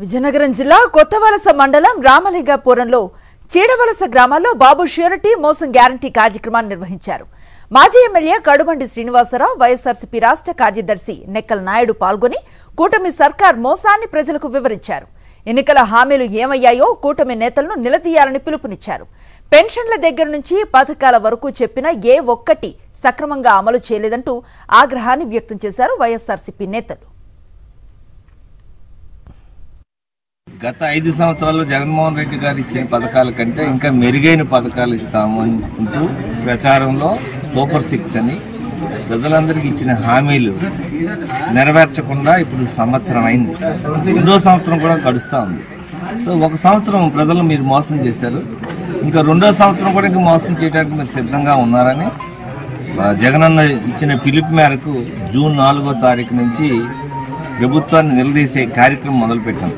విజయనగరం జిల్లా కొత్తవలస మండలం రామలింగపురంలో చీడవలస గ్రామాల్లో బాబు ష్యూరిటీ మోసం గ్యారంటీ కార్యక్రమాన్ని నిర్వహించారు. మాజీ ఎమ్మెల్యే కడుబండి శ్రీనివాసరావు, వైఎస్ఆర్సీపీ రాష్ట్ర కార్యదర్శి నెక్కల నాయుడు పాల్గొని కూటమి సర్కార్ మోసాన్ని ప్రజలకు వివరించారు. ఎన్నికల హామీలు ఏమయ్యాయో కూటమి నేతలను నిలదీయాలని పిలుపునిచ్చారు. పెన్షన్ల దగ్గర నుంచి పథకాల వరకు చెప్పిన ఏ ఒక్కటి సక్రమంగా అమలు చేయలేదంటూ ఆగ్రహాన్ని వ్యక్తం చేశారు వైఎస్ఆర్సీపీ నేతలు. గత 5 సంవత్సరాల్లో జగన్మోహన్ రెడ్డి గారు ఇచ్చిన పథకాల కంటే ఇంకా మెరుగైన పథకాలు ఇస్తాము అంటూ ప్రచారంలో సూపర్ 6 అని ప్రజలందరికీ ఇచ్చిన హామీలు నెరవేర్చకుండా ఇప్పుడు సంవత్సరం అయింది. 2వ సంవత్సరం కూడా గడుస్తూ ఉంది. సో 1 సంవత్సరం ప్రజలు మీరు మోసం చేశారు, ఇంకా 2వ సంవత్సరం కూడా ఇంకా మోసం చేయడానికి మీరు సిద్ధంగా ఉన్నారని జగనన్న ఇచ్చిన పిలుపు మేరకు జూన్ 4వ తారీఖు నుంచి ప్రభుత్వాన్ని నిలదీసే కార్యక్రమం మొదలుపెట్టాం.